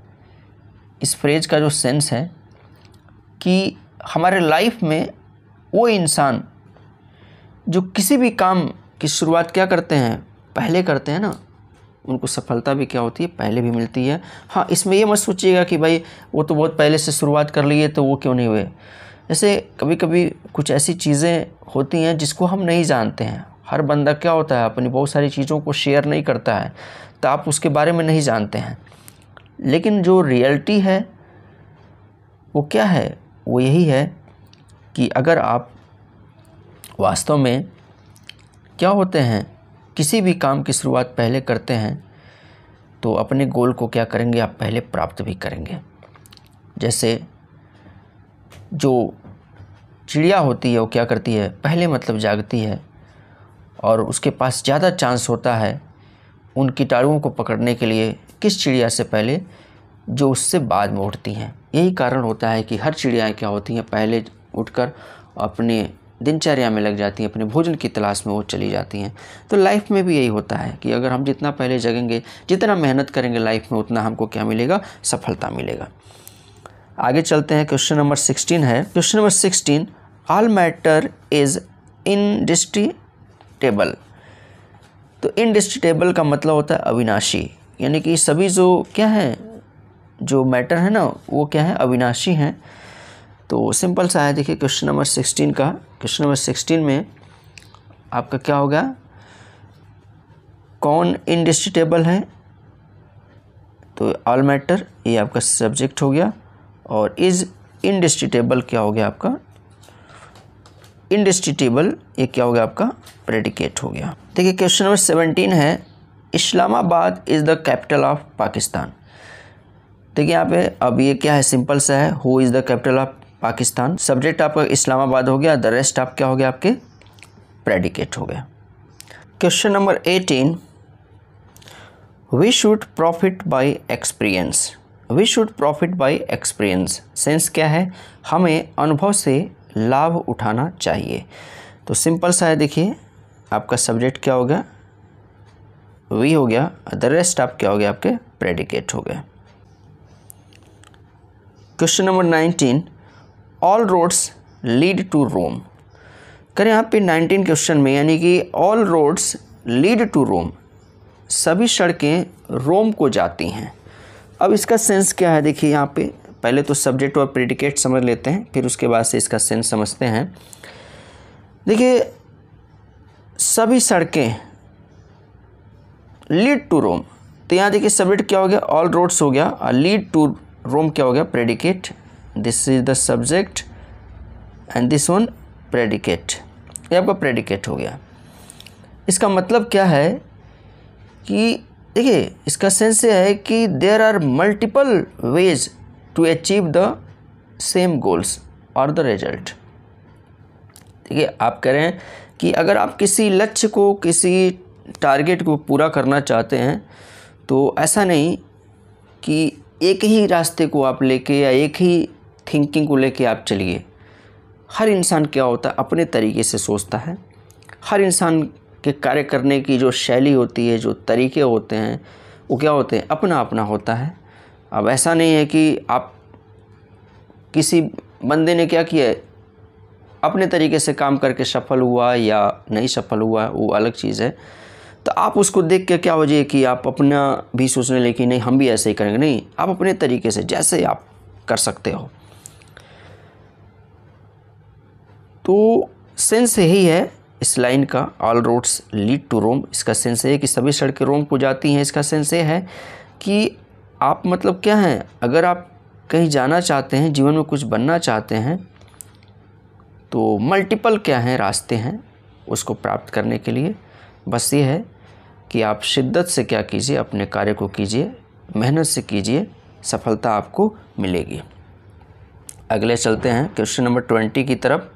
इस फ्रेज़ का जो सेंस है कि हमारे लाइफ में वो इंसान जो किसी भी काम की शुरुआत क्या करते हैं, पहले करते हैं ना, उनको सफलता भी क्या होती है, पहले भी मिलती है। हाँ, इसमें ये मत सोचिएगा कि भाई वो तो बहुत पहले से शुरुआत कर लिए तो वो क्यों नहीं हुए। जैसे कभी कभी कुछ ऐसी चीज़ें होती हैं जिसको हम नहीं जानते हैं। हर बंदा क्या होता है, अपनी बहुत सारी चीज़ों को शेयर नहीं करता है, तो आप उसके बारे में नहीं जानते हैं। लेकिन जो रियलिटी है वो क्या है, वो यही है कि अगर आप वास्तव में क्या होते हैं, किसी भी काम की शुरुआत पहले करते हैं तो अपने गोल को क्या करेंगे, आप पहले प्राप्त भी करेंगे। जैसे जो चिड़िया होती है वो क्या करती है, पहले मतलब जागती है और उसके पास ज़्यादा चांस होता है उन कीटाणुओं को पकड़ने के लिए किस चिड़िया से पहले, जो उससे बाद में उठती हैं। यही कारण होता है कि हर चिड़ियाएँ क्या होती हैं, पहले उठकर अपने दिनचर्या में लग जाती हैं, अपने भोजन की तलाश में वो चली जाती हैं। तो लाइफ में भी यही होता है कि अगर हम जितना पहले जगेंगे, जितना मेहनत करेंगे लाइफ में, उतना हमको क्या मिलेगा, सफलता मिलेगा। आगे चलते हैं, क्वेश्चन नंबर 16 है। Question number 16, all matter is indestructible. तो इनडिस्ट्रीटेबल का मतलब होता है अविनाशी, यानी कि सभी जो क्या है, जो मैटर है ना, वो क्या है, अविनाशी हैं। तो सिंपल सा है, देखिए क्वेश्चन नंबर 16 का, क्वेश्चन नंबर 16 में आपका क्या होगा, कौन इनडिस्ट्रीटेबल है, तो ऑल मैटर ये आपका सब्जेक्ट हो गया और इज़ इनडिस्ट्रीटेबल क्या हो गया आपका, इनडिस्ट्रीटेबल ये क्या हो गया आपका, प्रेडिकेट हो गया। देखिए क्वेश्चन नंबर 17 है, Islamabad is the capital of Pakistan. देखिए यहाँ पे अब ये क्या है, सिंपल सा है, who is the capital of Pakistan. Subject आपका इस्लामाबाद हो गया, द रेस्ट आप क्या हो गया, आपके प्रेडिकेट हो गया। Question number 18, we should profit by experience. We should profit by experience, sense क्या है, हमें अनुभव से लाभ उठाना चाहिए। तो सिंपल सा है, देखिए आपका सब्जेक्ट क्या हो गया, वी हो गया, द रेस्ट आप क्या हो गया, आपके प्रेडिकेट हो गया। Question number 19, all roads lead to Rome. करें यहाँ पे 19 क्वेश्चन में, यानी कि all roads lead to Rome, सभी सड़कें रोम को जाती हैं। अब इसका सेंस क्या है, देखिए यहाँ पे पहले तो सब्जेक्ट और प्रेडिकेट समझ लेते हैं, फिर उसके बाद से इसका सेंस समझते हैं। देखिए सभी सड़कें लीड टू रोम, तो यहाँ देखिए सब्जेक्ट क्या हो गया, ऑल रोड्स हो गया, और लीड टू रोम क्या हो गया, predicate. This is the subject and this one predicate, ये आपका प्रेडिकेट हो गया। इसका मतलब क्या है कि देखिए इसका सेंस ये है कि there are multiple ways to achieve the same goals और द रिजल्ट। देखिए आप कह रहे हैं कि अगर आप किसी लक्ष्य को, किसी टारगेट को पूरा करना चाहते हैं तो ऐसा नहीं कि एक ही रास्ते को आप लेके या एक ही थिंकिंग को लेके आप चलिए। हर इंसान क्या होता है, अपने तरीके से सोचता है। हर इंसान के कार्य करने की जो शैली होती है, जो तरीके होते हैं, वो क्या होते हैं, अपना अपना होता है। अब ऐसा नहीं है कि आप किसी बंदे ने क्या किया है, अपने तरीके से काम करके सफल हुआ या नहीं सफल हुआ, वो अलग चीज़ है। तो आप उसको देख के क्या हो जाए कि आप अपना भी सोचने लगे कि नहीं हम भी ऐसे ही करेंगे। नहीं, आप अपने तरीके से जैसे आप कर सकते हो। तो सेंस यही है इस लाइन का, ऑल रोड्स लीड टू रोम। इसका सेंस है कि सभी सड़कें रोम को जाती हैं। इसका सेंस ये है कि आप मतलब क्या हैं, अगर आप कहीं जाना चाहते हैं, जीवन में कुछ बनना चाहते हैं, तो मल्टीपल क्या हैं रास्ते हैं उसको प्राप्त करने के लिए। बस ये है कि आप शिद्दत से क्या कीजिए, अपने कार्य को कीजिए, मेहनत से कीजिए, सफलता आपको मिलेगी। अगले चलते हैं क्वेश्चन नंबर 20 की तरफ।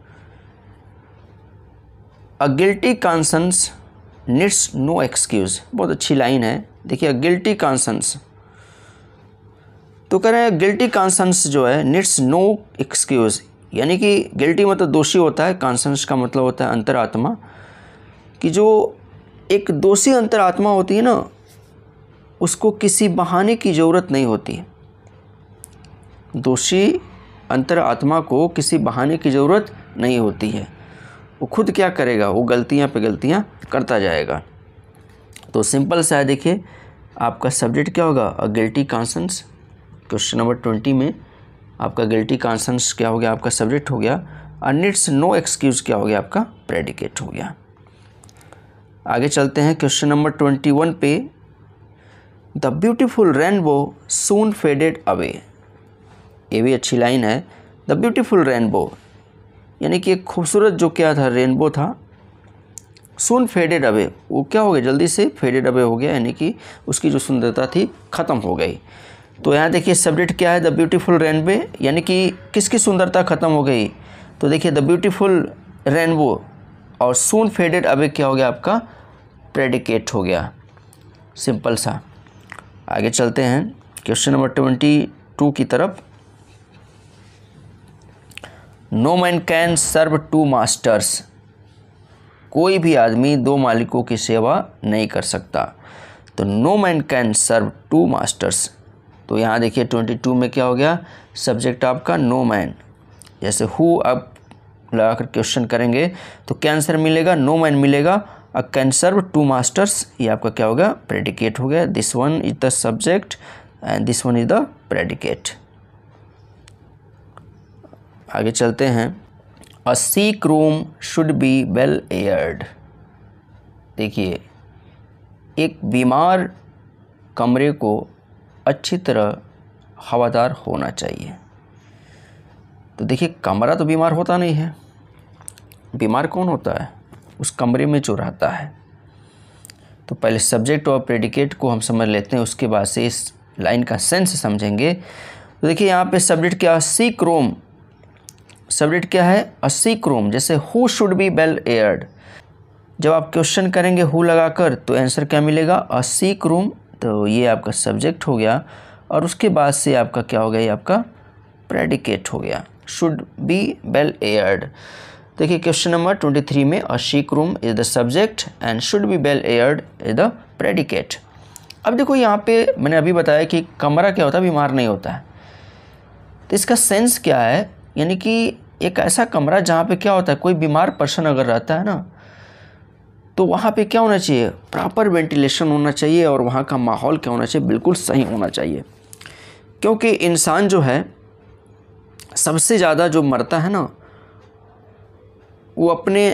A guilty conscience needs no excuse. बहुत अच्छी लाइन है, देखिए गिल्टी कॉन्शंस, तो कह रहे हैं गिल्टी कॉन्शंस जो है नीड्स नो एक्सक्यूज़, यानी कि गिल्टी मतलब दोषी होता है, कॉन्शंस का मतलब होता है अंतरात्मा, कि जो एक दोषी अंतरात्मा होती है ना, उसको किसी बहाने की ज़रूरत नहीं होती। दोषी अंतरात्मा को किसी बहाने की ज़रूरत नहीं होती है, वो खुद क्या करेगा, वो गलतियाँ पे गलतियाँ करता जाएगा। तो सिंपल सा है, देखिए आपका सब्जेक्ट क्या होगा, अ गिल्टी कॉन्शंस। क्वेश्चन नंबर 20 में आपका गिल्टी कॉन्शंस क्या हो गया, आपका सब्जेक्ट हो गया। और नीड्स नो एक्सक्यूज़ क्या हो गया, आपका प्रेडिकेट हो गया। आगे चलते हैं क्वेश्चन नंबर 21 पे। The beautiful rainbow soon faded away. ये भी अच्छी लाइन है। द ब्यूटीफुल रेनबो यानी कि एक खूबसूरत जो क्या था, रेनबो था, सून फेडेड अवे, वो क्या हो गया, जल्दी से फेडेड अवे हो गया, यानी कि उसकी जो सुंदरता थी ख़त्म हो गई। तो यहाँ देखिए सब्जेक्ट क्या है, द ब्यूटीफुल रेनबो, यानी कि किसकी सुंदरता ख़त्म हो गई। तो देखिए द ब्यूटीफुल रेनबो और सून फेडेड अवे क्या हो गया, आपका प्रेडिकेट हो गया। सिंपल सा। आगे चलते हैं क्वेश्चन नंबर 22 की तरफ। No man can serve two masters. कोई भी आदमी दो मालिकों की सेवा नहीं कर सकता। तो no man can serve two masters. तो यहाँ देखिए 22 में क्या हो गया, सब्जेक्ट आपका नो मैन, जैसे हु अब लगाकर क्वेश्चन करेंगे तो क्या आंसर मिलेगा, नो मैन मिलेगा। A can serve two masters, ये आपका क्या होगा, प्रेडिकेट हो गया। This one is the subject and this one is the predicate. आगे चलते हैं। A sick room should be well aired. देखिए एक बीमार कमरे को अच्छी तरह हवादार होना चाहिए। तो देखिए कमरा तो बीमार होता नहीं है, बीमार कौन होता है, उस कमरे में जो रहता है। तो पहले सब्जेक्ट और प्रेडिकेट को हम समझ लेते हैं, उसके बाद से इस लाइन का सेंस समझेंगे। तो देखिए यहाँ पे सब्जेक्ट क्या, सीक रूम, सब्जेक्ट क्या है, अ सीक रूम। जैसे who should be well aired, जब आप क्वेश्चन करेंगे हु लगाकर तो आंसर क्या मिलेगा, अ सीक रूम। तो ये आपका सब्जेक्ट हो गया और उसके बाद से आपका क्या हो गया, ये आपका प्रेडिकेट हो गया, शुड बी वेल एयर्ड। देखिए क्वेश्चन नंबर 23 में a sick room is the subject and should be well aired is the predicate. अब देखो यहाँ पे मैंने अभी बताया कि कमरा क्या होता है, बीमार नहीं होता है। तो इसका सेंस क्या है, यानी कि एक ऐसा कमरा जहाँ पे क्या होता है, कोई बीमार पर्सन अगर रहता है ना, तो वहाँ पे क्या होना चाहिए, प्रॉपर वेंटिलेशन होना चाहिए और वहाँ का माहौल क्या होना चाहिए, बिल्कुल सही होना चाहिए। क्योंकि इंसान जो है सबसे ज़्यादा जो मरता है ना, वो अपने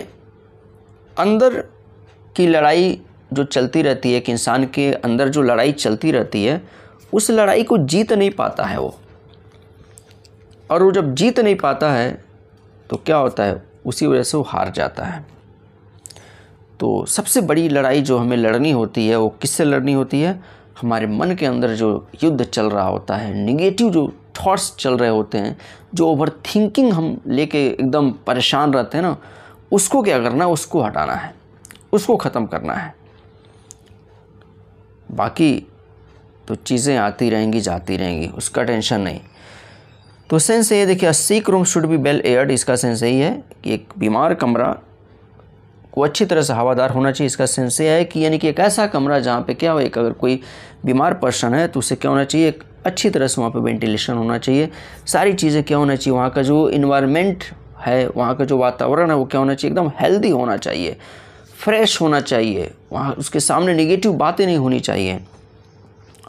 अंदर की लड़ाई जो चलती रहती है, कि इंसान के अंदर जो लड़ाई चलती रहती है, उस लड़ाई को जीत नहीं पाता है वो। और वो जब जीत नहीं पाता है तो क्या होता है, उसी वजह से वो हार जाता है। तो सबसे बड़ी लड़ाई जो हमें लड़नी होती है वो किससे लड़नी होती है, हमारे मन के अंदर जो युद्ध चल रहा होता है, निगेटिव जो थॉट्स चल रहे होते हैं, जो ओवर थिंकिंग हम लेके एकदम परेशान रहते हैं ना, उसको क्या करना है, उसको हटाना है, उसको ख़त्म करना है। बाकी तो चीज़ें आती रहेंगी जाती रहेंगी, उसका टेंशन नहीं। तो सेंस ये देखिए, seek room should be well aired, इसका सेंस यही है कि एक बीमार कमरा को अच्छी तरह से हवादार होना चाहिए। इसका सेंस ये है कि यानी कि एक ऐसा कमरा जहाँ पे क्या हो, एक अगर कोई बीमार पर्सन है तो उसे क्या होना चाहिए, एक अच्छी तरह से वहाँ पे वेंटिलेशन होना चाहिए, सारी चीज़ें क्या होना चाहिए, वहाँ का जो इन्वायरमेंट है, वहाँ का जो वातावरण है वो क्या होना चाहिए, एकदम हेल्दी होना चाहिए, फ्रेश होना चाहिए, वहाँ उसके सामने नेगेटिव बातें नहीं होनी चाहिए।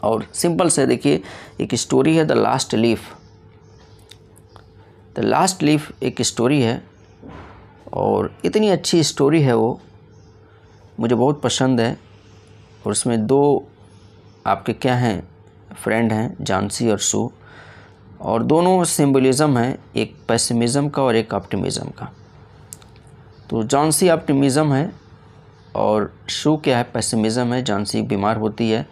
और सिंपल से देखिए एक स्टोरी है the last leaf. The last leaf एक स्टोरी है और इतनी अच्छी स्टोरी है वो, मुझे बहुत पसंद है। और उसमें दो आपके क्या हैं, फ्रेंड हैं, जानसी और सू, और दोनों सिंबलिज़म है, एक पेसिमिज़म का और एक ऑप्टिमिज़म का। तो जॉन्सी ऑप्टिमिज़म है और शू क्या है, पेसिमिज़म है। जॉन्सी बीमार होती है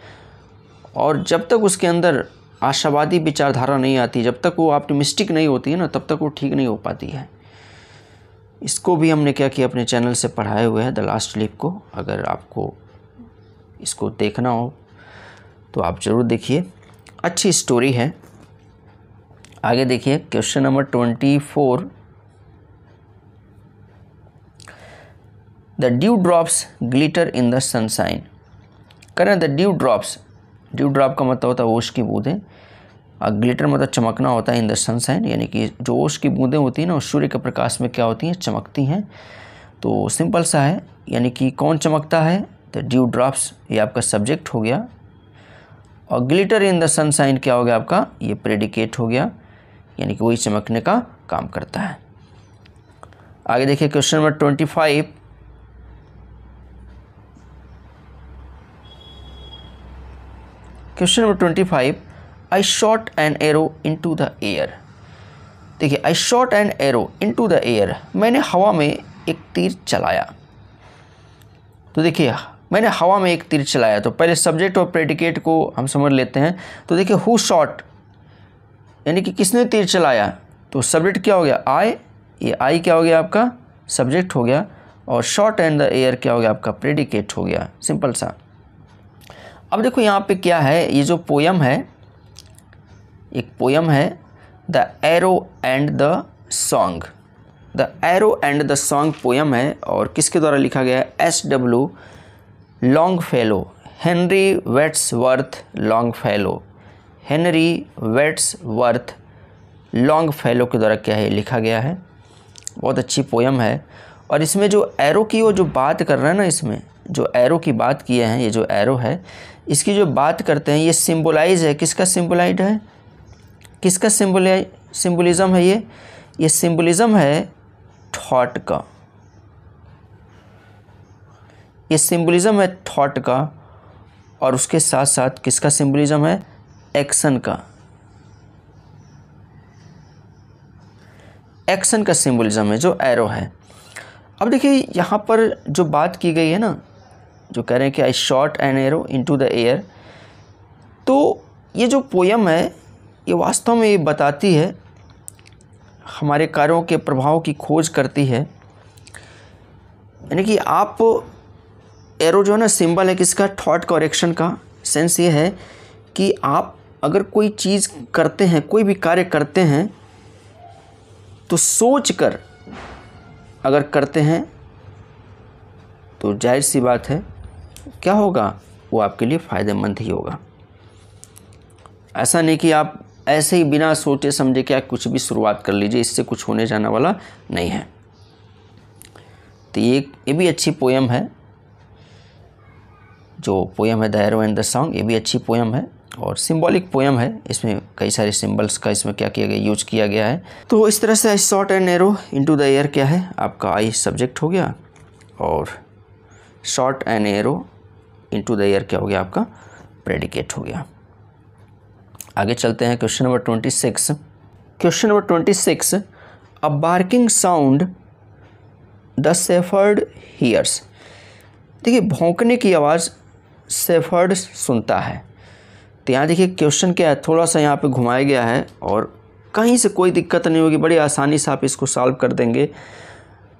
और जब तक उसके अंदर आशावादी विचारधारा नहीं आती, जब तक वो ऑप्टिमिस्टिक नहीं होती है ना, तब तक वो ठीक नहीं हो पाती है। इसको भी हमने क्या किया, अपने चैनल से पढ़ाए हुए हैं द लास्ट लीफ को। अगर आपको इसको देखना हो तो आप ज़रूर देखिए, अच्छी स्टोरी है। आगे देखिए question number 24। The dew drops glitter in the sunshine. करें the dew drops, dew drop का मतलब होता है ओश की बूंदें, और ग्लिटर मतलब चमकना होता है इन द सनशाइन, यानी कि जो ओश की बूंदें होती हैं ना, सूर्य के प्रकाश में क्या होती हैं, चमकती हैं। तो सिंपल सा है, यानी कि कौन चमकता है, द ड्यू ड्रॉप्स, ये आपका सब्जेक्ट हो गया, और ग्लिटर इन द सनशाइन क्या हो गया आपका, ये प्रेडिकेट हो गया, यानी कि वही चमकने का काम करता है। आगे देखिए question number 25। Question number 25, I shot an arrow into the air. देखिए I shot an arrow into the air, मैंने हवा में एक तीर चलाया। तो देखिए मैंने हवा में एक तीर चलाया, तो पहले सब्जेक्ट और प्रेडिकेट को हम समझ लेते हैं। तो देखिए हु शॉट, यानी कि किसने तीर चलाया, तो सब्जेक्ट क्या हो गया, आई, ये आई क्या हो गया आपका, सब्जेक्ट हो गया, और शॉट एंड द एयर क्या हो गया आपका, प्रेडिकेट हो गया, सिंपल सा। अब देखो यहाँ पे क्या है, ये जो पोयम है, एक पोयम है the arrow and the song. The arrow and the song poem है, और किसके द्वारा लिखा गया है, S.W. Longfellow, Henry Wadsworth Longfellow, Henry Wadsworth Longfellow के द्वारा क्या है लिखा गया है। बहुत अच्छी पोयम है, और इसमें जो एरो की वो जो बात कर रहे हैं ना, इसमें जो एरो की बात किए हैं, ये जो एरो है इसकी जो बात करते हैं, ये सिंबलाइज है, किसका सिंबलाइज है, किसका सिंबलिज्म है, ये सिंबलिज्म है थॉट का, ये सिंबलिज्म है थॉट का, और उसके साथ साथ किसका सिंबलिज्म है, एक्शन का, एक्शन का सिंबलिज्म है जो एरो है। अब देखिए यहाँ पर जो बात की गई है ना, जो कह रहे हैं कि आई shot an arrow into the air, तो ये जो पोयम है ये वास्तव में ये बताती है, हमारे कार्यों के प्रभाव की खोज करती है। यानी कि आप एरो जो है ना, सिंबल है किसका, थॉट का और एक्शन का। सेंस ये है कि आप अगर कोई चीज़ करते हैं, कोई भी कार्य करते हैं, तो सोच कर अगर करते हैं तो जाहिर सी बात है क्या होगा, वो आपके लिए फ़ायदेमंद ही होगा। ऐसा नहीं कि आप ऐसे ही बिना सोचे समझे क्या कुछ भी शुरुआत कर लीजिए, इससे कुछ होने जाने वाला नहीं है। तो ये भी अच्छी पोयम है, जो पोयम है the arrow and the song, ये भी अच्छी पोयम है और सिंबॉलिक पोयम है। इसमें कई सारे सिंबल्स का इसमें क्या किया गया, यूज किया गया है। तो इस तरह से आई shot an arrow into the air क्या है आपका, आई सब्जेक्ट हो गया, और shot an arrow into the air क्या हो गया आपका, प्रेडिकेट हो गया। आगे चलते हैं question number 26। Question number 26, a barking sound the shepherd hears. देखिए भौंकने की आवाज़ शेफर्ड सुनता है। तो यहाँ देखिए क्वेश्चन क्या है, थोड़ा सा यहाँ पे घुमाया गया है, और कहीं से कोई दिक्कत नहीं होगी, बड़ी आसानी से आप इसको सॉल्व कर देंगे।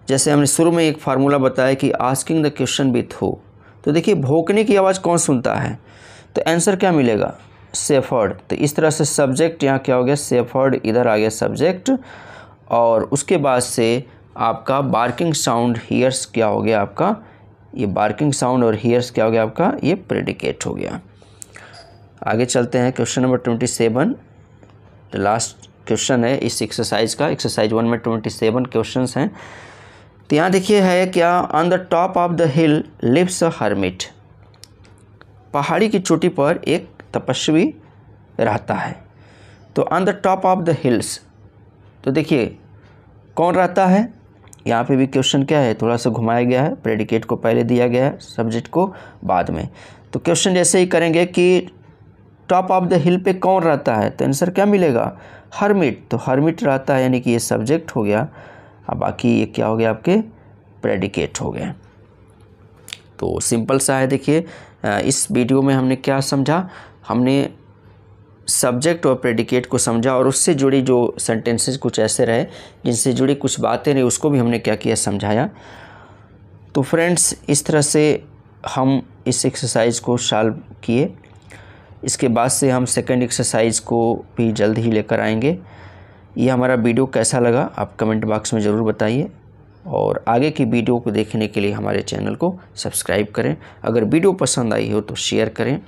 जैसे हमने शुरू में एक फार्मूला बताया कि asking the question with who. तो देखिए भौंकने की आवाज़ कौन सुनता है, तो आंसर क्या मिलेगा, शेफर्ड। तो इस तरह से सब्जेक्ट यहाँ क्या हो गया, शेफर्ड, इधर आ गया सब्जेक्ट, और उसके बाद से आपका बार्किंग साउंड हियर्स क्या हो गया आपका, ये बार्किंग साउंड और हियर्स क्या हो गया आपका, ये प्रेडिकेट हो गया। आगे चलते हैं question number 27, the last question है इस एक्सरसाइज का। एक्सरसाइज 1 में 27 क्वेश्चंस हैं। तो यहाँ देखिए है क्या, on the top of the hill lives a hermit. पहाड़ी की चोटी पर एक तपस्वी रहता है। तो on the top of the hills, तो देखिए कौन रहता है, यहाँ पे भी क्वेश्चन क्या है, थोड़ा सा घुमाया गया है, प्रेडिकेट को पहले दिया गया है, सब्जेक्ट को बाद में। तो क्वेश्चन जैसे ही करेंगे कि टॉप ऑफ द हिल पे कौन रहता है, तो आंसर क्या मिलेगा, हर्मिट। तो हर्मिट रहता है, यानी कि ये सब्जेक्ट हो गया। अब बाकी ये क्या हो गया आपके प्रेडिकेट हो गए। तो सिंपल सा है। देखिए इस वीडियो में हमने क्या समझा, हमने सब्जेक्ट और प्रेडिकेट को समझा और उससे जुड़ी जो सेंटेंसेस कुछ ऐसे रहे जिनसे जुड़ी कुछ बातें रही उसको भी हमने क्या किया, समझाया। तो फ्रेंड्स इस तरह से हम इस एक्सरसाइज को सॉल्व किए। इसके बाद से हम सेकंड एक्सरसाइज को भी जल्द ही लेकर आएंगे। ये हमारा वीडियो कैसा लगा आप कमेंट बॉक्स में ज़रूर बताइए और आगे की वीडियो को देखने के लिए हमारे चैनल को सब्सक्राइब करें। अगर वीडियो पसंद आई हो तो शेयर करें।